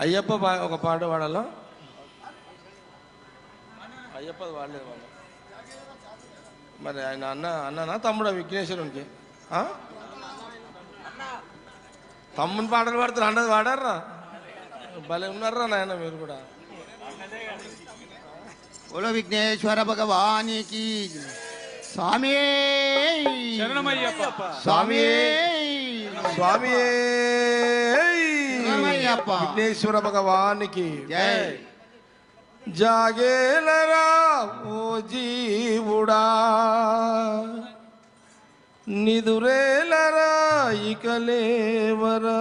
అయ్యప్ప ఒక పాట పాడాలా? అయ్యప్పది వాడలేదు వాళ్ళు. మరి ఆయన అన్ననా తమ్ముడా విఘ్నేశ్వరునికి? తమ్ముని పాటలు పాడుతారు, అన్నది వాడారా? భలే ఉన్నారా నాయన మీరు కూడా. బోలో విఘ్నేశ్వర భగవానికి స్వామి స్వామి స్వామి విఘ్నేశ్వర భగవానికి జై. జాగేలరా ఓ జీవుడా, నిదురేలరా ఇక లేవరా.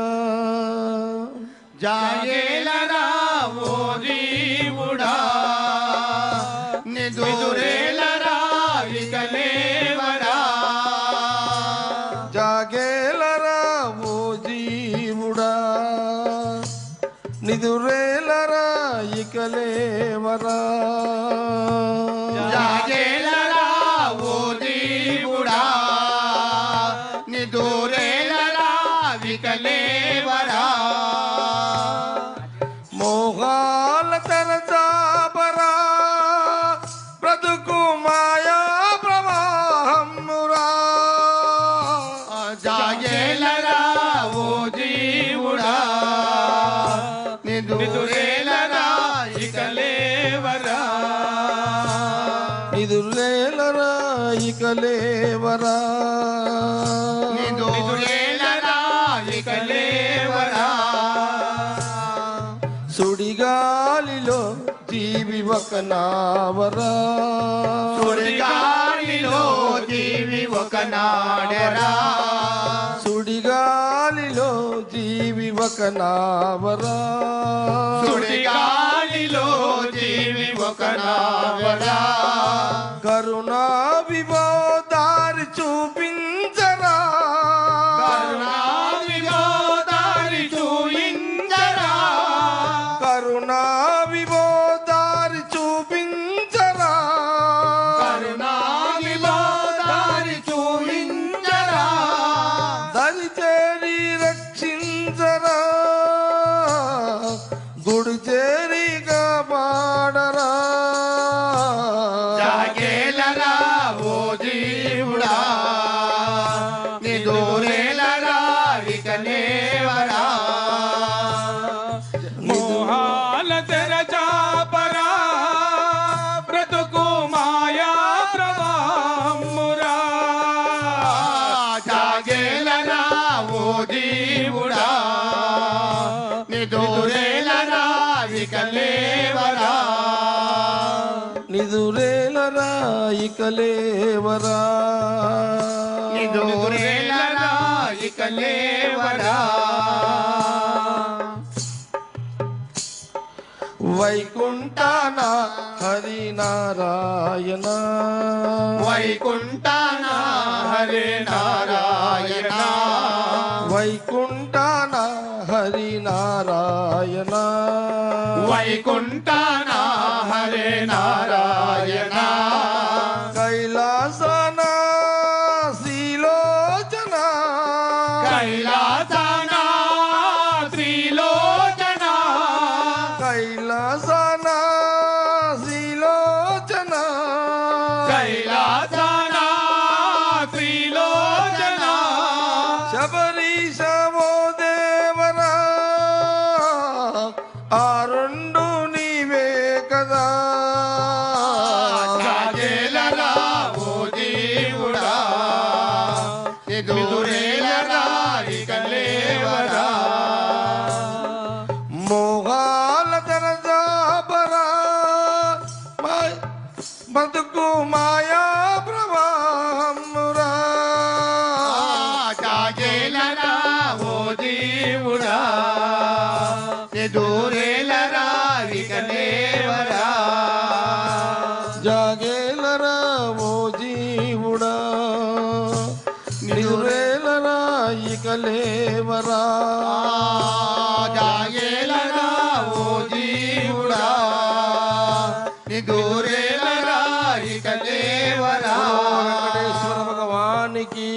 జాగేలరా ఓ జీవుడా, నిదురేలరా ఇక లేవరా. జాగేలరా ఓ జీవుడా, నిదురేలరా ఇక లేవరా. జాగేలరా ఓ జీవుడా, నిదురేలరా ఇక లేవరా. మోహాల తరచాపరా, బ్రతుకు మాయా ప్రవాహమురా. జాగేలరా ఓ జీవుడా, నిదురేలరా ఇక లేవరా. నిదురేలరా ఇక లేవరా. నిదురేలరా ఇక లేవరా. సుడిగాలిలో జీవి ఒక నావరా. సుడిగాలిలో జీవి ఒక నాడెరా. సుడిగాలిలో జీవి ఒక నావరా. సుడిగాలిలో జీవి ఒక నావరా. కరుణా విభో దారి చూపించరా. కరుణా విభో దారి చూయించరా. కరుణా విభో దారి చూపించరా. కరుణా విభో దారి చూయించరా. దరి చేరి రక్షించరా, గుడి చేరి కాపాడరా. జాగేలరా ఓ జీవుడా, నిదురేలరా ఇక లేవరా. మోహాల తెరచాపరా, బ్రతుకు మాయా ప్రవాహమురా. జాగేలరా ఓ జీవుడా, నిదురేలరా ఇక లేవరా. నిదురేలరా ఇక లేవరా. నిదురేలరా ఇక లేవరా. వైకుంఠాన హరి నారాయణ. వైకుంఠాన హరే నారాయణ. వైకుంఠాన హరి నారాయణ. వైకుంఠాన హరే నారాయణ. కైలాసన శ్రీలోచన. కైలాసన త్రిలోచన. కైలాసన శ్రీలోచన. కైలాసన త్రిలోచన. శబరీశ ఓ దేవరా, ఆ రెండు నీవే కదా. జాగేలరా ఓ జీవుడా, నిదురేలరా ఇక లేవరా. మోహాల తరజాపరా, బతుకు మాయా ప్రవాహమురా. జాగేలరా ఓ జీవుడా, నిదురేలరా ఇక లేవరా. జాగేలరా ఓ జీవుడా, నిదురేలరా ఇక లేవరా. జాగేలరా ఓ జీవుడా, నిదురేలరా ఇక లేవరా. వెంకటేశ్వర భగవానికి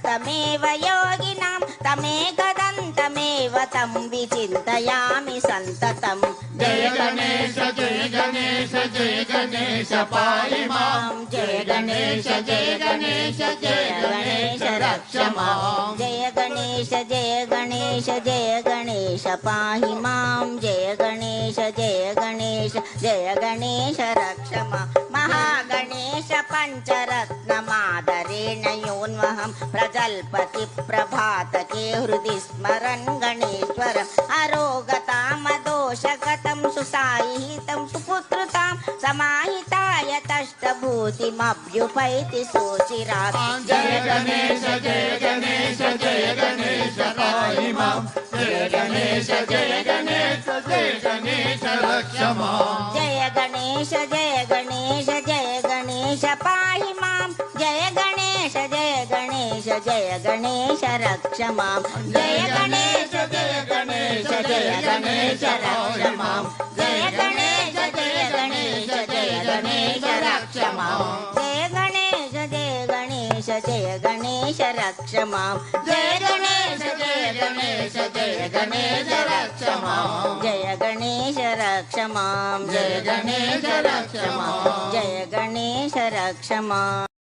తమేవ యోగినాం తమేకదంతమేవ तं विचिन्तयामि सन्ततं जय गणेश जय गणेश जय गणेश पाहि मां जय गणेश जय गणेश जय गणेश रक्ष मां जय गणेश जय गणेश जय गणेश पाहि मां जय गणेश जय गणेश जय गणेश रक्ष मां महागणेश पञ्चरत्नमादरेण योन्वहं प्रजल्पति प्रभातके हृदि स्मरन् गणेश्वरम् अरोगतामदोषगतं सुसायिहितं सुपुत्रतां समाहिताय तष्टभूतिमभ्युपैति सोचिरात् जय गणेश जय गणेश जय गणेश पाहि मां जय गणेश जय गणेश जय गणेश रक्ष मां जय गणेश जय गणेश जय गणेश पाहि मां जय गणेश जय गणेश जय गणेश रक्ष मां जय गणेश जय गणेश जय गणेश रक्ष मां जय गणेश जय गणेश जय गणेश रक्ष मां जय गणेश जय गणेश जय गणेश रक्ष मां जय गणेश जय गणेश जय गणेश रक्ष मां जय गणेश रक्ष मां जय गणेश रक्ष मां जय गणेश रक्ष मां